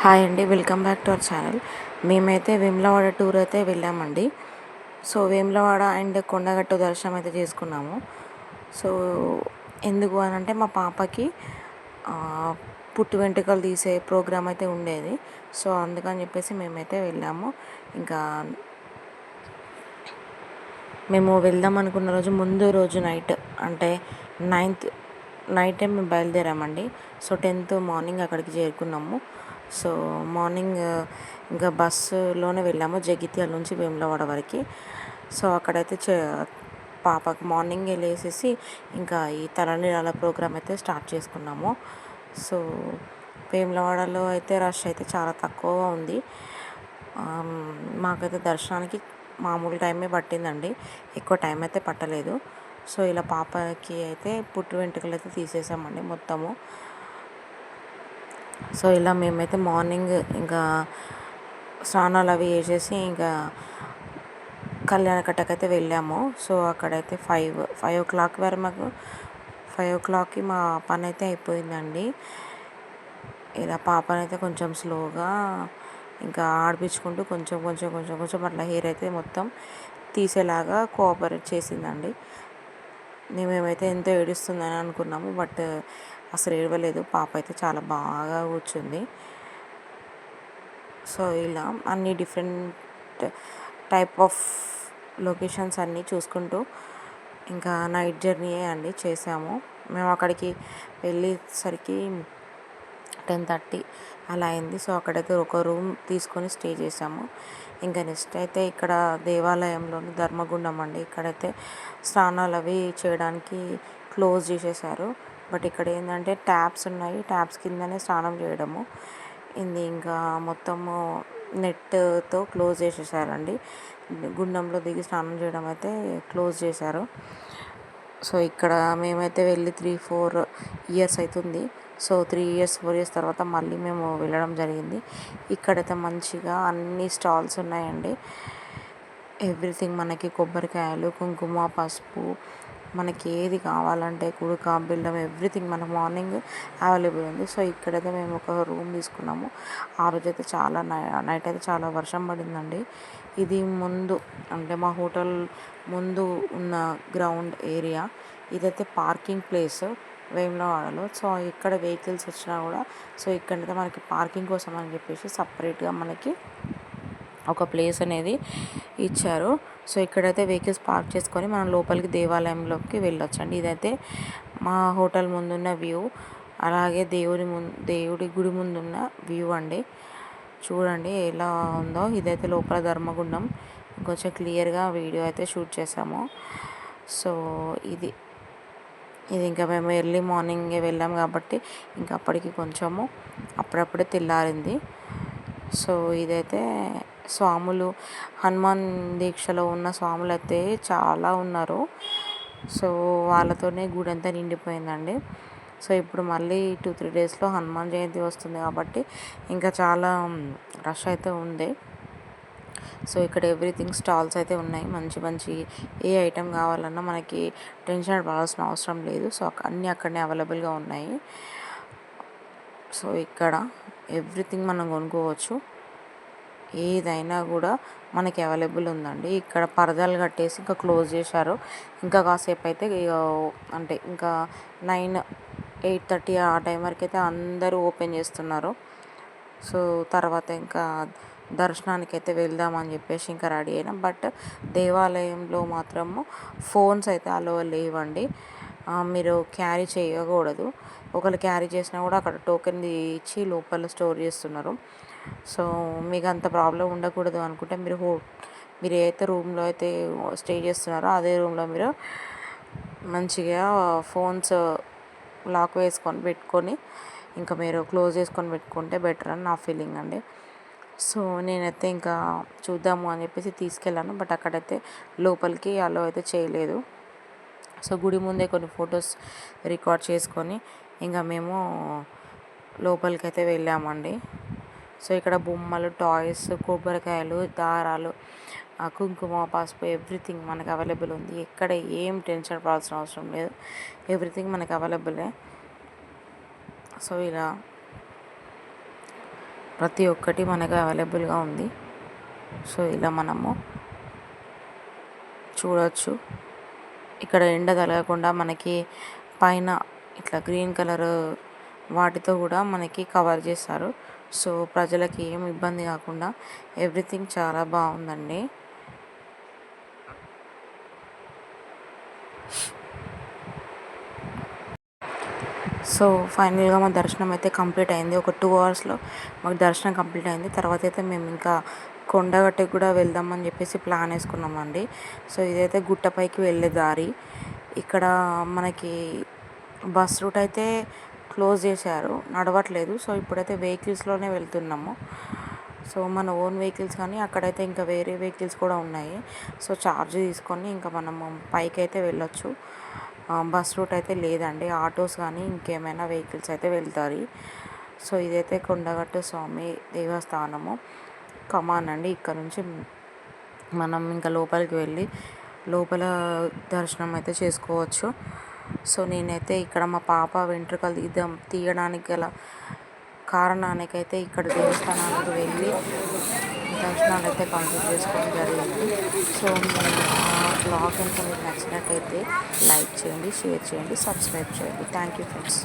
Hi అండి, welcome back to our channel. మేమైతే Vemulawada tour అయితే వెళ్ళామండి. సో వేములవాడ అండ్ కొండగట్టు దర్శనం అయితే చేసుకున్నాము. సో ఎందుకు అని అంటే మా పాపకి పుట్టు వెంట్రుకలు తీసే ప్రోగ్రామ్ అయితే ఉండేది. సో అందుకని చెప్పేసి మేమైతే వెళ్ళాము. ఇంకా మేము వెళ్దాం అనుకున్న రోజు ముందు రోజు నైట్ అంటే 9th నైట్ టైం మేము బయలుదేరామండి. సో 10th మార్నింగ్ అక్కడికి చేరుకున్నాము. సో మార్నింగ్ ఇంకా బస్సులోనే వెళ్ళాము జగిత్యాల నుంచి వేములవాడ వరకు. సో అక్కడైతే పాపకు మార్నింగ్ లేసేసి ఇంకా ఈ తలనీలాల ప్రోగ్రామ్ అయితే స్టార్ట్ చేసుకున్నాము. సో వేములవాడలో అయితే రష్ అయితే చాలా తక్కువగా ఉంది. మాకైతే దర్శనానికి మామూలు టైమే పట్టిందండి, ఎక్కువ టైం అయితే పట్టలేదు. సో ఇలా పాపకి అయితే పుట్టు వెంట్రుకలు అయితే తీసేసామండి మొత్తము. సో ఇలా మేమైతే మార్నింగ్ ఇంకా స్నానాలు అవి వేసేసి ఇంకా కళ్యాణకట్టకైతే వెళ్ళాము. సో అక్కడైతే 5 o'clock వరకు మాకు 5 o'clockకి మా పని అయితే అయిపోయిందండి. ఇలా పాపనైతే కొంచెం స్లోగా ఇంకా ఆడిపించుకుంటూ కొంచెం కొంచెం కొంచెం కొంచెం అట్లా హెయిర్ అయితే మొత్తం తీసేలాగా కోఆపరేట్ చేసిందండి. మేమైతే ఎంతో ఏడుస్తుందని అనుకున్నాము, బట్ అసలు ఏడవలేదు. పాప అయితే చాలా బాగా కూర్చుంది. సో ఇలా అన్ని డిఫరెంట్ టైప్ ఆఫ్ లొకేషన్స్ అన్నీ చూసుకుంటూ ఇంకా నైట్ జర్నీయే అండి చేసాము. మేము అక్కడికి వెళ్ళేసరికి 10:30 అలా అయింది. సో అక్కడైతే ఒక రూమ్ తీసుకొని స్టే చేసాము. ఇంకా నెక్స్ట్ అయితే ఇక్కడ దేవాలయంలోని ధర్మగుండం అండి. ఇక్కడైతే స్నానాలు అవి చేయడానికి క్లోజ్ చేసేసారు. బట్ ఇక్కడ ఏంటంటే ట్యాప్స్ ఉన్నాయి, ట్యాప్స్ కిందనే స్నానం చేయడము. ఇది ఇంకా మొత్తము నెట్తో క్లోజ్ చేసేసారండి. గుండంలో దిగి స్నానం చేయడం అయితే క్లోజ్ చేశారు. సో ఇక్కడ మేమైతే వెళ్ళి 3-4 ఇయర్స్ అవుతుంది. సో 3 years 4 years తర్వాత మళ్ళీ మేము వెళ్ళడం జరిగింది. ఇక్కడైతే మంచిగా అన్ని స్టాల్స్ ఉన్నాయండి. ఎవ్రీథింగ్ మనకి కొబ్బరికాయలు, కుంకుమ, పసుపు, మనకి ఏది కావాలంటే కుడుక, బెల్లం, ఎవ్రీథింగ్ మన మార్నింగ్ అవైలబుల్ ఉంది. సో ఇక్కడైతే మేము ఒక రూమ్ తీసుకున్నాము. ఆ రోజైతే చాలా నైట్ అయితే చాలా వర్షం పడిందండి. ఇది ముందు అంటే మా హోటల్ ముందు ఉన్న గ్రౌండ్ ఏరియా. ఇదైతే పార్కింగ్ ప్లేస్ వేములవాడలో. సో ఇక్కడ వెహికల్స్ వచ్చినా కూడా సో ఇక్కడైతే మనకి పార్కింగ్ కోసం అని చెప్పేసి సపరేట్గా మనకి ఒక ప్లేస్ అనేది ఇచ్చారు. సో ఇక్కడైతే వెహికల్స్ పార్క్ చేసుకొని మనం లోపలికి దేవాలయంలోకి వెళ్ళొచ్చండి. ఇదైతే మా హోటల్ ముందున్న వ్యూ, అలాగే దేవుడి గుడి ముందున్న వ్యూ అండి. చూడండి ఎలా ఉందో. ఇదైతే లోపల ధర్మగుండం. కొంచెం క్లియర్గా వీడియో అయితే షూట్ చేసాము. సో ఇది ఇంకా మేము ఎర్లీ మార్నింగే వెళ్ళాం కాబట్టి ఇంకా అప్పటికి కొంచెము అప్పుడప్పుడే తెల్లారింది. సో ఇదైతే స్వాములు హనుమాన్ దీక్షలో ఉన్న స్వాములు అయితే చాలా ఉన్నారు. సో వాళ్ళతోనే గుడి అంతా నిండిపోయిందండి. సో ఇప్పుడు మళ్ళీ 2-3 డేస్లో హనుమాన్ జయంతి వస్తుంది కాబట్టి ఇంకా చాలా రష్ అయితే ఉంది. సో ఇక్కడ ఎవ్రీథింగ్ స్టాల్స్ అయితే ఉన్నాయి. మంచి మంచి ఏ ఐటెం కావాలన్నా మనకి టెన్షన్ పడాల్సిన అవసరం లేదు. సో అన్నీ అక్కడనే అవైలబుల్గా ఉన్నాయి. సో ఇక్కడ ఎవ్రీథింగ్ మనం కొనుక్కోవచ్చు, ఏదైనా కూడా మనకి అవైలబుల్ ఉందండి. ఇక్కడ పరదాలు కట్టేసి ఇంకా క్లోజ్ చేశారు. ఇంకా కాసేపు అయితే అంటే ఇంకా 8-8:30 ఆ టైం వరకు అయితే అందరూ ఓపెన్ చేస్తున్నారు. సో తర్వాత ఇంకా దర్శనానికి అయితే వెళ్దామని చెప్పేసి ఇంకా రెడీ అయినాం. బట్ దేవాలయంలో మాత్రము ఫోన్స్ అయితే అలో లేవండి. మీరు క్యారీ చేయకూడదు. ఒకళ్ళు క్యారీ చేసినా కూడా అక్కడ టోకెన్ ఇచ్చి లోపల స్టోర్ చేస్తున్నారు. సో మీకు అంత ప్రాబ్లం ఉండకూడదు అనుకుంటే మీరు ఏదైతే రూమ్లో అయితే స్టే చేస్తున్నారో అదే రూమ్లో మీరు మంచిగా ఫోన్స్ లాక్ వేసుకొని పెట్టుకొని ఇంకా మీరు క్లోజ్ చేసుకొని పెట్టుకుంటే బెటర్ అని నా ఫీలింగ్ అండి. సో నేనైతే ఇంకా చూద్దాము అని చెప్పేసి తీసుకెళ్ళాను. బట్ అక్కడైతే లోపలికి అలో అయితే చేయలేదు. సో గుడి ముందే కొన్ని ఫొటోస్ రికార్డ్ చేసుకొని ఇంకా మేము లోపలికి అయితే వెళ్ళామండి. సో ఇక్కడ బొమ్మలు, టాయ్స్, కొబ్బరికాయలు, దారాలు, కుంకుమ, పసుపు ఎవ్రీథింగ్ మనకు అవైలబుల్ ఉంది. ఎక్కడ ఏం టెన్షన్ పడాల్సిన అవసరం లేదు. ఎవ్రీథింగ్ మనకు అవైలబులే. సో ఇలా ప్రతి ఒక్కటి మనకు అవైలబుల్గా ఉంది. సో ఇలా మనము చూడవచ్చు. ఇక్కడ ఎండ తగలకుండా మనకి పైన ఇట్లా గ్రీన్ కలర్ వాటితో కూడా మనకి కవర్ చేస్తారు. సో ప్రజలకి ఏం ఇబ్బంది కాకుండా ఎవ్రీథింగ్ చాలా బాగుందండి. సో ఫైనల్గా మా దర్శనం అయితే కంప్లీట్ అయింది. ఒక 2 అవర్స్లో మాకు దర్శనం కంప్లీట్ అయింది. తర్వాత అయితే మేము ఇంకా కొండగట్టుకు కూడా వెళ్దామని చెప్పేసి ప్లాన్ వేసుకున్నామండి. సో ఇదైతే గుట్టపైకి వెళ్ళే దారి. ఇక్కడ మనకి బస్ రూట్ అయితే క్లోజ్ చేశారు, నడవట్లేదు. సో ఇప్పుడైతే వెహికల్స్లోనే వెళ్తున్నాము. సో మన ఓన్ వెహికల్స్ కానీ అక్కడైతే ఇంకా వేరే వెహికల్స్ కూడా ఉన్నాయి. సో ఛార్జ్ తీసుకొని ఇంకా మనము పైకి అయితే వెళ్ళొచ్చు. బస్ రూట్ అయితే లేదండి, ఆటోస్ కానీ ఇంకేమైనా వెహికల్స్ అయితే వెళ్తారు. సో ఇదైతే కొండగట్టు స్వామి దేవస్థానము కమాన్ అండి. ఇక్కడ నుంచి మనం ఇంకా లోపలికి వెళ్ళి లోపల దర్శనం అయితే చేసుకోవచ్చు. సో నేనైతే ఇక్కడ మా పాప వెంట్రుకలు తీయడానికి గల కారణానికైతే ఇక్కడ దేవస్థానానికి వెళ్ళి దర్శనాలు అయితే కంప్లీట్ చేసుకోవడం జరిగింది. సో బ్లాగ్ కనుక మీకు నచ్చినట్టయితే లైక్ చేయండి, షేర్ చేయండి, సబ్స్క్రైబ్ చేయండి. Thank you friends.